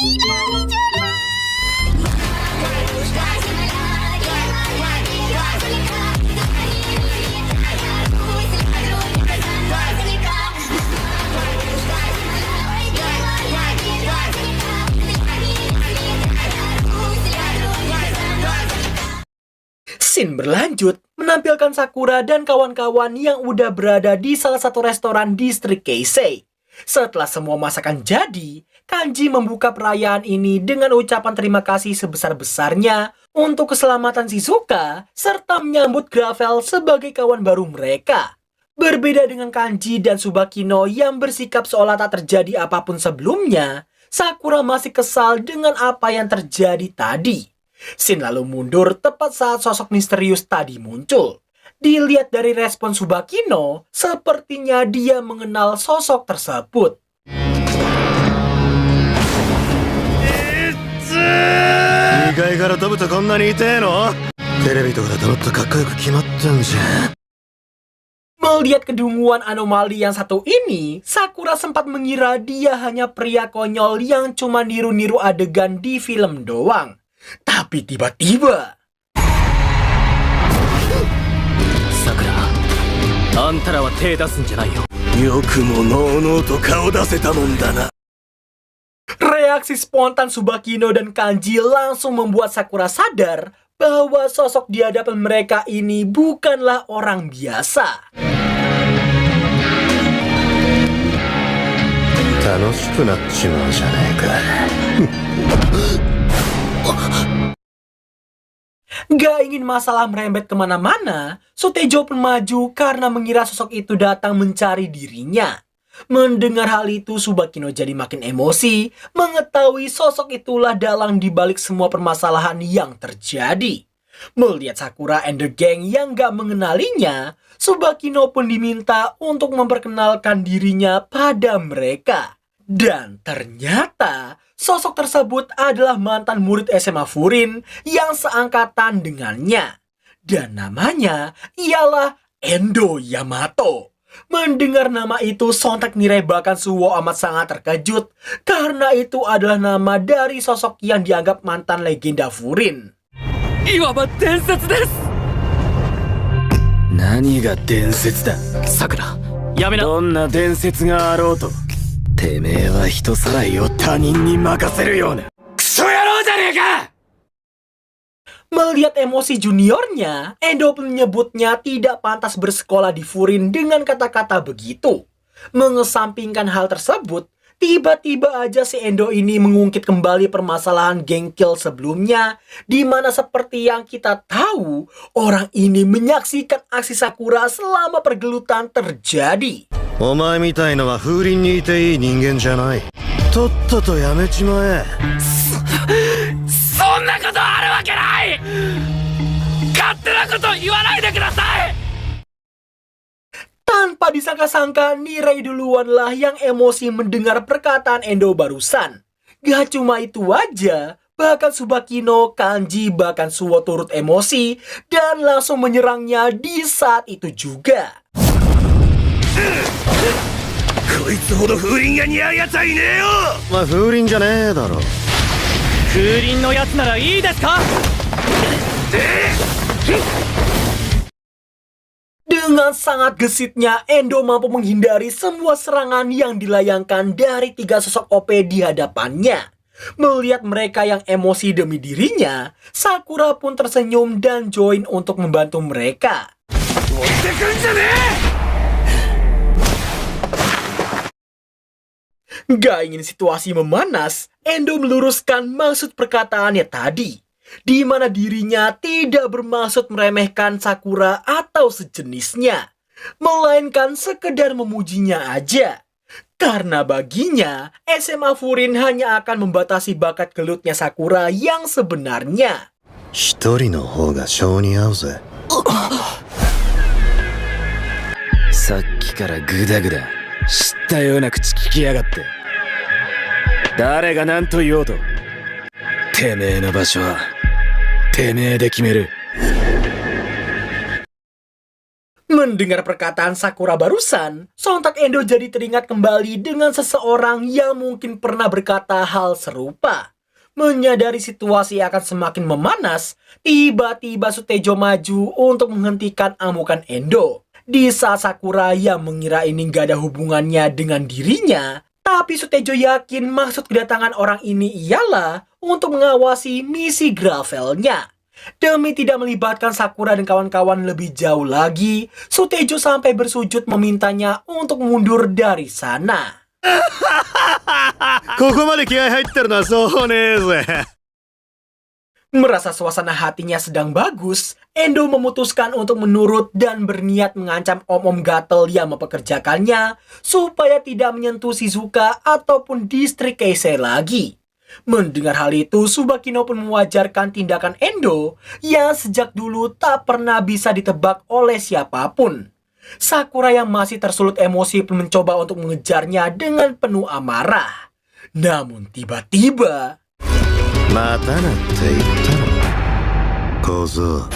Scene berlanjut menampilkan Sakura dan kawan-kawan yang udah berada di salah satu restoran distrik Keisei. Setelah semua masakan jadi, Kanji membuka perayaan ini dengan ucapan terima kasih sebesar-besarnya untuk keselamatan Shizuka serta menyambut Gravel sebagai kawan baru mereka. Berbeda dengan Kanji dan Tsubakino yang bersikap seolah tak terjadi apapun sebelumnya, Sakura masih kesal dengan apa yang terjadi tadi. Shin lalu mundur tepat saat sosok misterius tadi muncul. Dilihat dari respon Tsubakino, sepertinya dia mengenal sosok tersebut. Melihat kedunguan anomali yang satu ini, Sakura sempat mengira dia hanya pria konyol yang cuma niru-niru adegan di film doang. Tapi tiba-tiba Sakura, antara wa te dasun janai yo. Reaksi spontan Tsubakino dan Kanji langsung membuat Sakura sadar bahwa sosok di hadapan mereka ini bukanlah orang biasa. Gak ingin masalah merembet kemana-mana, Sutejo pun maju karena mengira sosok itu datang mencari dirinya. Mendengar hal itu, Tsubakino jadi makin emosi, mengetahui sosok itulah dalang dibalik semua permasalahan yang terjadi. Melihat Sakura and the gang yang gak mengenalinya, Tsubakino pun diminta untuk memperkenalkan dirinya pada mereka. Dan ternyata sosok tersebut adalah mantan murid SMA Furin yang seangkatan dengannya. Dan namanya ialah Endo Yamato. Mendengar nama itu, sontak Nirebakan Suwo amat sangat terkejut karena itu adalah nama dari sosok yang dianggap mantan legenda Furin. Iwaba densetsu desu. Nani ga densetsu da? Sakura, yamena. Donna densetsu ga arou to, temee wa hito sarai o tanin ni makaseru youna kuso yarou janee ka! Melihat emosi juniornya, Endo pun menyebutnya tidak pantas bersekolah di Furin dengan kata-kata begitu. Mengesampingkan hal tersebut, tiba-tiba aja si Endo ini mengungkit kembali permasalahan geng kill sebelumnya, di mana seperti yang kita tahu, orang ini menyaksikan aksi Sakura selama pergelutan terjadi. Omae mitai no wa Furin ni ite ii ningen janai. Tottato yamechimae. Sonna koto aru wake nai! Kattena koto iwanai de kudasai! Tanpa disangka-sangka, Nirei duluanlah yang emosi mendengar perkataan Endo barusan. Gak cuma itu aja, bahkan Tsubakino, Kanji, bahkan Suwo turut emosi dan langsung menyerangnya di saat itu juga. Koitsu hodo Furin ga niau yatsu wa inee yo! Ma Furin janee daro. Furin no yatsu nara ii desu ka? Dengan sangat gesitnya, Endo mampu menghindari semua serangan yang dilayangkan dari tiga sosok OP di hadapannya. Melihat mereka yang emosi demi dirinya, Sakura pun tersenyum dan join untuk membantu mereka. Gak ingin situasi memanas, Endo meluruskan maksud perkataannya tadi, di mana dirinya tidak bermaksud meremehkan Sakura atau sejenisnya, melainkan sekedar memujinya aja. Karena baginya, SMA Furin hanya akan membatasi bakat gelutnya Sakura yang sebenarnya. Hitori no hou ga shou ni aou ze. Sakki kara guda-guda shitta you na kuchi kiki yagatte. Dare ga nan to iyou to, temee no basho wa temee de kimeru. Mendengar perkataan Sakura barusan, sontak Endo jadi teringat kembali dengan seseorang yang mungkin pernah berkata hal serupa. Menyadari situasi akan semakin memanas, tiba-tiba Sutejo maju untuk menghentikan amukan Endo. Di saat Sakura yang mengira ini gak ada hubungannya dengan dirinya, tapi Sutejo yakin maksud kedatangan orang ini ialah untuk mengawasi misi Gravelnya. Demi tidak melibatkan Sakura dan kawan-kawan lebih jauh lagi, Sutejo sampai bersujud memintanya untuk mundur dari sana. ここまで気合入ってるのはそうねえぜ。 Merasa suasana hatinya sedang bagus, Endo memutuskan untuk menurut dan berniat mengancam om-om gatel yang mempekerjakannya supaya tidak menyentuh Shizuka ataupun distrik Keisei lagi. Mendengar hal itu, Tsubakino pun mewajarkan tindakan Endo yang sejak dulu tak pernah bisa ditebak oleh siapapun. Sakura yang masih tersulut emosi pun mencoba untuk mengejarnya dengan penuh amarah. Namun tiba-tiba... またなって言ったろ小僧。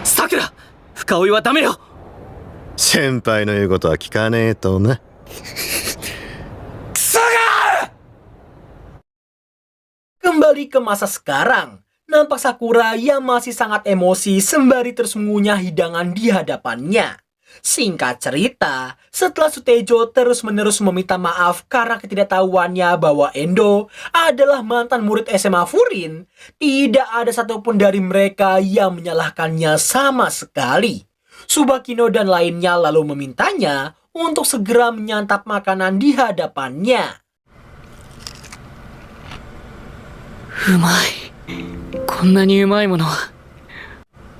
さくら、深追いはダメよ。先輩の言うことは聞かねえとな。 Kembali ke masa sekarang, nampak Sakura yang masih sangat emosi sembari tersembunyi hidangan di hadapannya. Singkat cerita, setelah Sutejo terus-menerus meminta maaf karena ketidaktahuannya bahwa Endo adalah mantan murid SMA Furin, tidak ada satupun dari mereka yang menyalahkannya sama sekali. Tsubakino dan lainnya lalu memintanya untuk segera menyantap makanan di hadapannya. うまい。こんなにうまいものは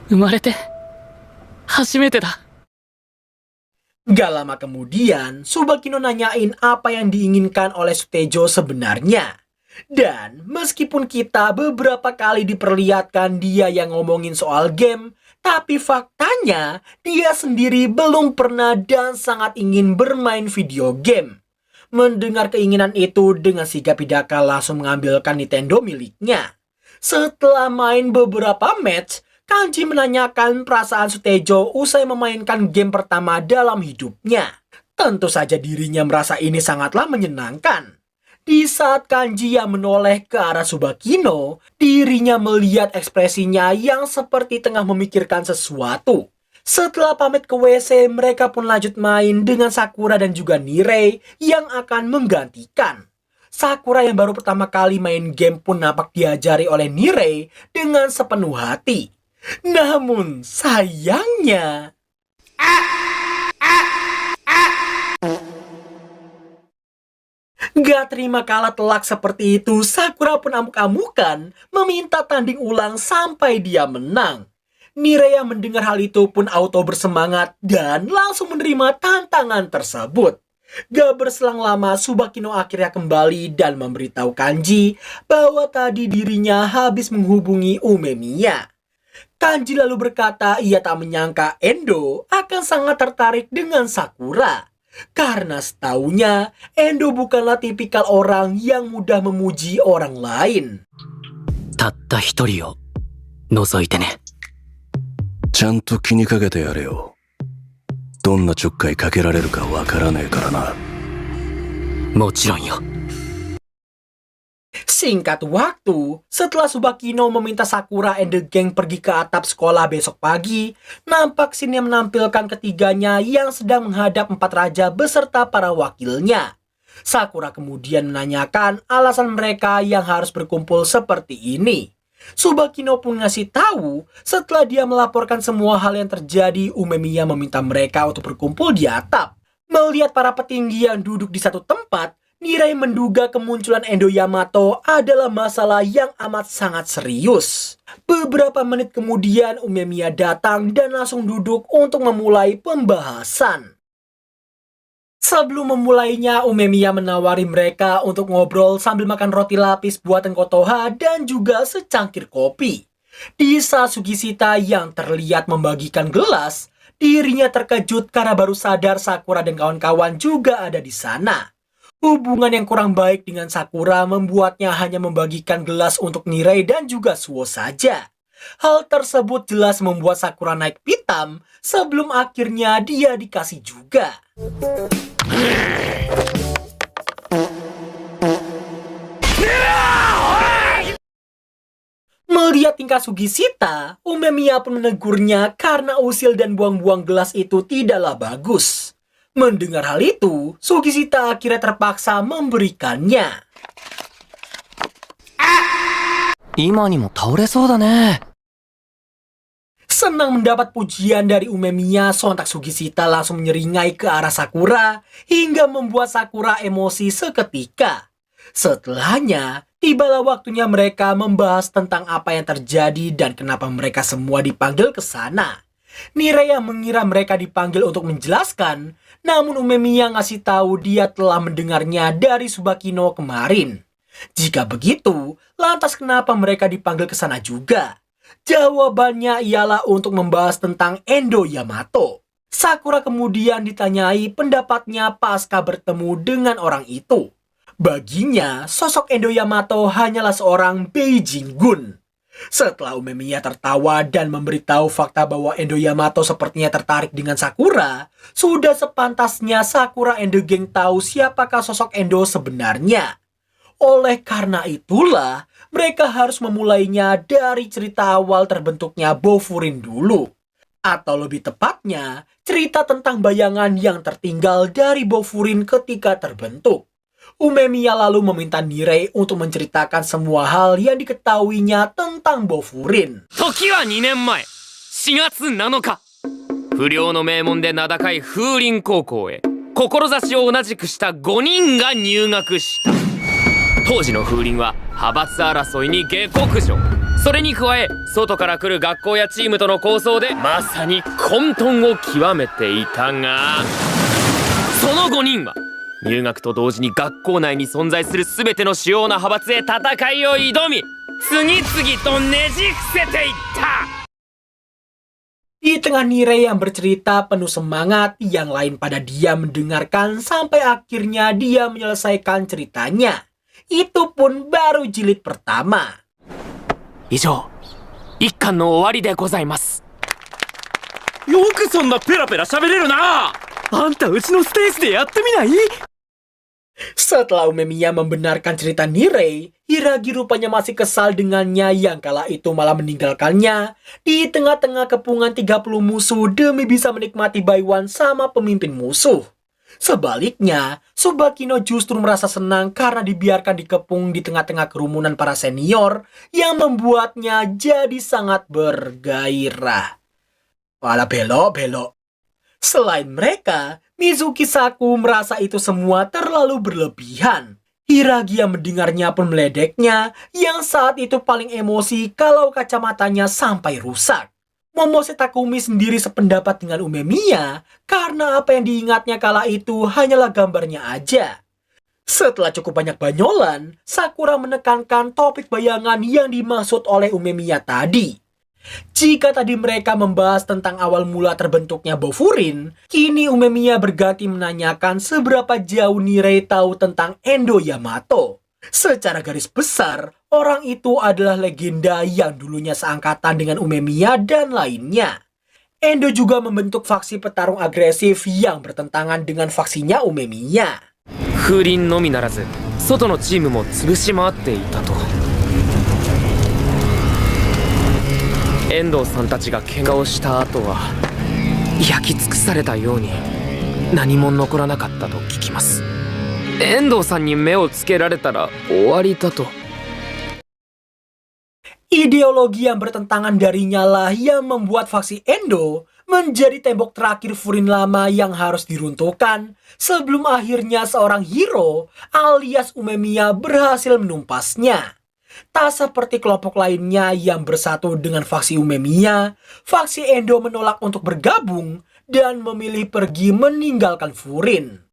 生まれて初めてだ。 Gak lama kemudian, Tsubakino nanyain apa yang diinginkan oleh Sutejo sebenarnya. Dan meskipun kita beberapa kali diperlihatkan dia yang ngomongin soal game, tapi faktanya dia sendiri belum pernah dan sangat ingin bermain video game. Mendengar keinginan itu, dengan sigap Hidaka langsung mengambilkan Nintendo miliknya. Setelah main beberapa match, Kanji menanyakan perasaan Sutejo usai memainkan game pertama dalam hidupnya. Tentu saja dirinya merasa ini sangatlah menyenangkan. Di saat Kanji yang menoleh ke arah Tsubakino, dirinya melihat ekspresinya yang seperti tengah memikirkan sesuatu. Setelah pamit ke WC, mereka pun lanjut main dengan Sakura dan juga Nirei yang akan menggantikan. Sakura yang baru pertama kali main game pun nampak diajari oleh Nirei dengan sepenuh hati. Namun sayangnya... Gak terima kalah telak seperti itu, Sakura pun amuk-amukan meminta tanding ulang sampai dia menang. Nirei yang mendengar hal itu pun auto bersemangat dan langsung menerima tantangan tersebut. Gak berselang lama, Tsubakino akhirnya kembali dan memberitahu Kanji bahwa tadi dirinya habis menghubungi Umemiya. Kanji lalu berkata ia tak menyangka Endo akan sangat tertarik dengan Sakura. Karena setaunya, Endo bukanlah tipikal orang yang mudah memuji orang lain. たった一人を除いてね。ちゃんと気にかけてやれよ。どんなちょっかいかけられるかわからねえからな。もちろんよ。 Singkat waktu, setelah Tsubakino meminta Sakura and the gang pergi ke atap sekolah besok pagi, nampak scene yang menampilkan ketiganya yang sedang menghadap 4 raja beserta para wakilnya. Sakura kemudian menanyakan alasan mereka yang harus berkumpul seperti ini. Tsubakino pun ngasih tahu setelah dia melaporkan semua hal yang terjadi, Umemiya meminta mereka untuk berkumpul di atap. Melihat para petinggi yang duduk di satu tempat, Nirei menduga kemunculan Endo Yamato adalah masalah yang amat sangat serius. Beberapa menit kemudian Umemiya datang dan langsung duduk untuk memulai pembahasan. Sebelum memulainya, Umemiya menawari mereka untuk ngobrol sambil makan roti lapis buatan Kotoha dan juga secangkir kopi. Di saat Sugishita yang terlihat membagikan gelas, dirinya terkejut karena baru sadar Sakura dan kawan-kawan juga ada di sana. Hubungan yang kurang baik dengan Sakura membuatnya hanya membagikan gelas untuk Nirei dan juga Suo saja. Hal tersebut jelas membuat Sakura naik pitam sebelum akhirnya dia dikasih juga. Melihat tingkah Sugishita, Umemiya pun menegurnya karena usil dan buang-buang gelas itu tidaklah bagus. Mendengar hal itu, Sugishita akhirnya terpaksa memberikannya. 今にも倒れそうだね。 Senang mendapat pujian dari Umemiya, sontak Sugishita langsung menyeringai ke arah Sakura hingga membuat Sakura emosi seketika. Setelahnya, tibalah waktunya mereka membahas tentang apa yang terjadi dan kenapa mereka semua dipanggil ke sana. Nirei yang mengira mereka dipanggil untuk menjelaskan, namun Umemiya ngasih tahu dia telah mendengarnya dari Tsubakino kemarin. Jika begitu, lantas kenapa mereka dipanggil ke sana juga? Jawabannya ialah untuk membahas tentang Endo Yamato. Sakura kemudian ditanyai pendapatnya pasca bertemu dengan orang itu. Baginya, sosok Endo Yamato hanyalah seorang Beijing Gun. Setelah Umemiya tertawa dan memberitahu fakta bahwa Endo Yamato sepertinya tertarik dengan Sakura, sudah sepantasnya Sakura Endo Geng tahu siapakah sosok Endo sebenarnya. Oleh karena itulah, mereka harus memulainya dari cerita awal terbentuknya Bofurin dulu. Atau lebih tepatnya, cerita tentang bayangan yang tertinggal dari Bofurin ketika terbentuk. Umemiya lalu meminta Nirei untuk menceritakan semua hal yang diketahuinya tentang Bofurin. 時は2年前4月7日不良の名門で名高い風林高校へ志を同じくした5人が入学した。当時の風林は派閥争いに下克上。それに加え外から来る学校やチームとの抗争でまさに混沌を極めていたが、その5人は入学と同時に学校内に存在する全ての主要な派閥へ戦いを挑み、次々とねじ伏せていった。 Di tengah Nirei yang bercerita penuh semangat, yang lain pada diam mendengarkan sampai akhirnya dia menyelesaikan ceritanya. Itu pun baru jilid pertama. 以上、一巻の終わりでございます。よくそんなペラペラ喋れるな。あんたうちのステージでやってみない？ Setelah Umemiya membenarkan cerita Nirei, Hiragi rupanya masih kesal dengannya yang kala itu malah meninggalkannya di tengah-tengah kepungan 30 musuh demi bisa menikmati Baiwan sama pemimpin musuh. Sebaliknya, Tsubakino justru merasa senang karena dibiarkan dikepung di tengah-tengah kerumunan para senior yang membuatnya jadi sangat bergairah. Malah belok-belok. Selain mereka, Mizuki Saku merasa itu semua terlalu berlebihan. Hiragi yang mendengarnya pun meledeknya, yang saat itu paling emosi kalau kacamatanya sampai rusak. Momose Takumi sendiri sependapat dengan Umemiya karena apa yang diingatnya kala itu hanyalah gambarnya aja. Setelah cukup banyak banyolan, Sakura menekankan topik bayangan yang dimaksud oleh Umemiya tadi. Jika tadi mereka membahas tentang awal mula terbentuknya Bofurin, kini Umemiya berganti menanyakan seberapa jauh Nirei tahu tentang Endo Yamato. Secara garis besar, orang itu adalah legenda yang dulunya seangkatan dengan Umemiya dan lainnya. Endo juga membentuk faksi petarung agresif yang bertentangan dengan faksinya Umemiya. 風林のみならず外のチームも潰し回っていたと。遠藤さんたちが怪我をした後は焼き尽くされたように何も残らなかったと聞きます。遠藤さんに目をつけられたら終わりだと。 Ideologi yang bertentangan darinya lah yang membuat faksi Endo menjadi tembok terakhir Furin lama yang harus diruntuhkan sebelum akhirnya seorang hero alias Umemiya berhasil menumpasnya. Tak seperti kelompok lainnya yang bersatu dengan faksi Umemiya, faksi Endo menolak untuk bergabung dan memilih pergi meninggalkan Furin.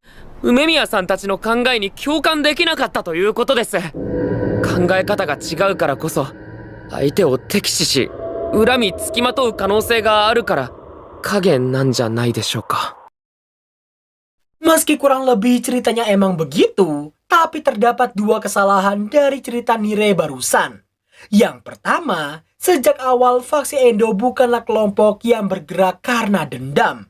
梅宮さんたちの考えに共感できなかったということです。考え方が違うからこそ相手を敵視し恨みつきまとう可能性があるから影なんじゃないでしょうか。 Meski kurang lebih ceritanya emang begitu, tapi terdapat dua kesalahan dari cerita Nirei barusan. Yang pertama, Sejak awal, faksi Endo bukanlah kelompok yang bergerak karena dendam.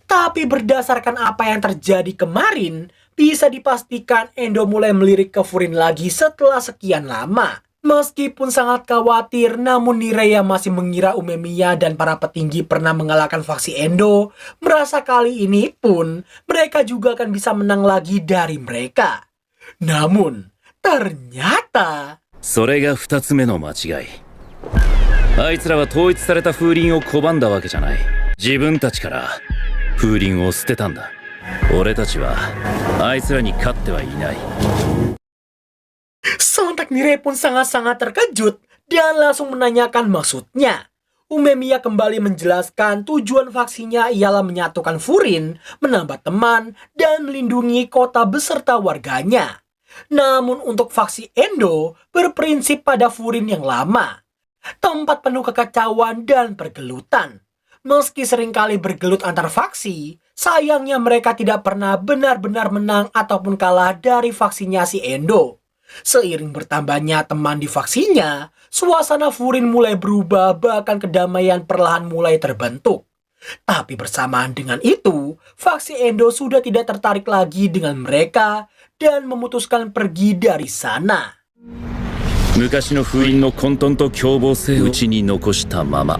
Tapi berdasarkan apa yang terjadi kemarin, bisa dipastikan Endo mulai melirik ke Furin lagi setelah sekian lama. Meskipun sangat khawatir, namun Nireya masih mengira Umemiya dan para petinggi pernah mengalahkan faksi Endo. Merasa kali ini pun mereka juga akan bisa menang lagi dari mereka. Namun, ternyata それが2つ目の間違い。あいつらは統一された風鈴を拒んだわけじゃない。自分たちから風鈴を捨てたんだ。俺たちはあいつらに勝ってはいない。 sontak Nire pun sangat-sangat terkejut dan langsung menanyakan maksudnya. Umemiya kembali menjelaskan tujuan faksinya ialah menyatukan Furin, menambah teman, dan melindungi kota beserta warganya. Namun untuk faksi Endo berprinsip pada Furin yang lama. Tempat penuh kekacauan dan pergelutan. Meski seringkali bergelut antar faksi, sayangnya mereka tidak pernah benar-benar menang ataupun kalah dari faksinya si Endo. Seiring bertambahnya teman di faksinya, suasana Furin mulai berubah, bahkan kedamaian perlahan mulai terbentuk. Tapi bersamaan dengan itu, faksi Endo sudah tidak tertarik lagi dengan mereka dan memutuskan pergi dari sana. 昔の風鈴の混沌と凶暴性をうちに残したまま。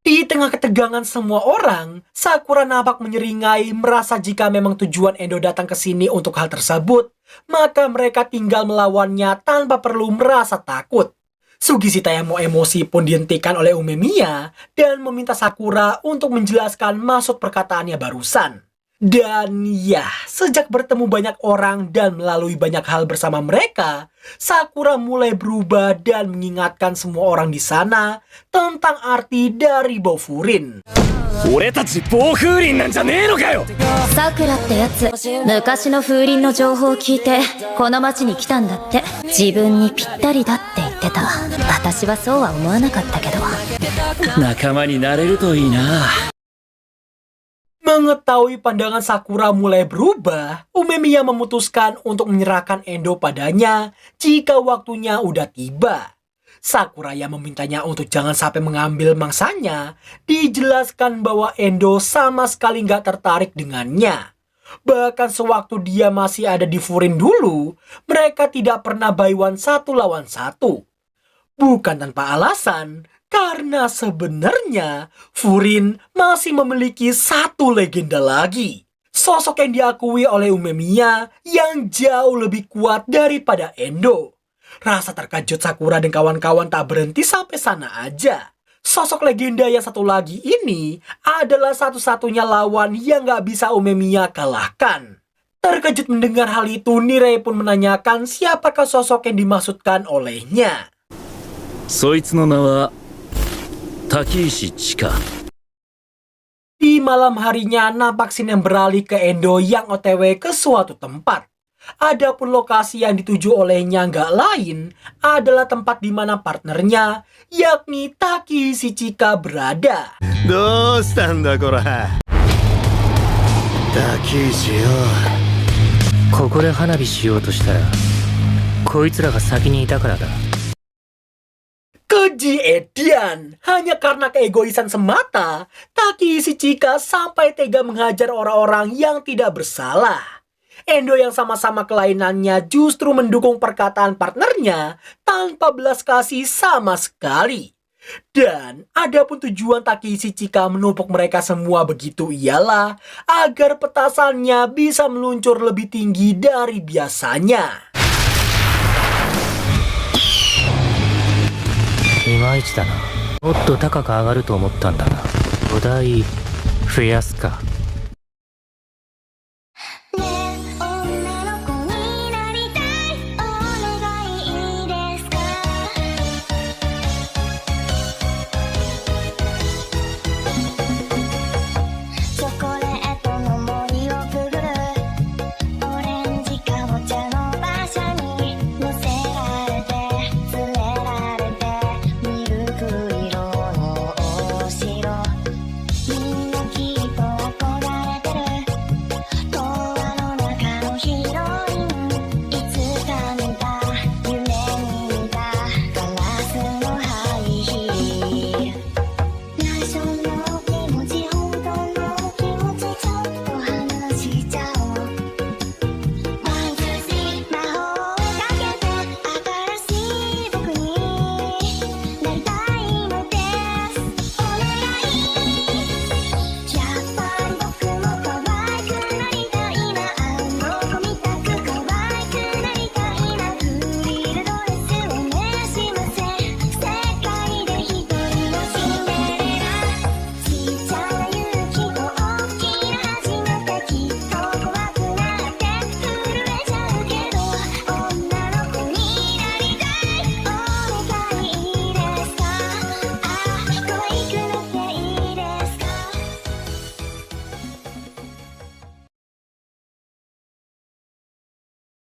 Di tengah ketegangan semua orang, Sakura nampak menyeringai, merasa jika memang tujuan Endo datang ke sini untuk hal tersebut, maka mereka tinggal melawannya tanpa perlu merasa takut. Sugishita yang mau emosi pun dihentikan oleh Umemiya dan meminta Sakura untuk menjelaskan maksud perkataannya barusan. Dan ya, sejak bertemu banyak orang dan melalui banyak hal bersama mereka, Sakura mulai berubah dan mengingatkan semua orang di sana tentang arti dari bau Furin. 俺たち暴風鈴なんじゃねえのかよ。さくらってやつ、昔の風鈴の情報を聞いてこの町に来たんだって。自分にぴったりだって言ってた。私はそうは思わなかったけど。仲間になれるといいな。 Mengetahui pandangan Sakura mulai berubah, Umemiya memutuskan untuk menyerahkan Endo padanya jika waktunya udah tiba. Sakura yang memintanya untuk jangan sampai mengambil mangsanya, dijelaskan bahwa Endo sama sekali nggak tertarik dengannya. Bahkan sewaktu dia masih ada di Furin dulu, mereka tidak pernah buy one 1 lawan 1. Bukan tanpa alasan, karena sebenarnya Furin masih memiliki satu legenda lagi. Sosok yang diakui oleh Umemiya yang jauh lebih kuat daripada Endo. Rasa terkejut Sakura dan kawan-kawan tak berhenti sampai sana aja. Sosok legenda yang satu lagi ini adalah satu-satunya lawan yang gak bisa Umemiya kalahkan. Terkejut mendengar hal itu, Nire pun menanyakan siapakah sosok yang dimaksudkan olehnya. そいつの名は滝石千佳。 Di malam harinya, nampak scene yang beralih ke Endo yang OTW ke suatu tempat. Adapun lokasi yang dituju olehnya nggak lain adalah tempat di mana partnernya, yakni Taki Shichika berada. どうしたんだこら。滝石よ。ここで花火しようとしたらこいつらが先にいたからだ。 Keji Edian, hanya karena keegoisan semata, Taki Shichika sampai tega menghajar orang-orang yang tidak bersalah. Endo yang sama-sama kelainannya justru mendukung perkataan partnernya tanpa belas kasih sama sekali. Dan adapun tujuan Taki Shichika menumpuk mereka semua begitu ialah agar petasannya bisa meluncur lebih tinggi dari biasanya. いまいちだな。もっと高く上がると思ったんだが。お題増やすか。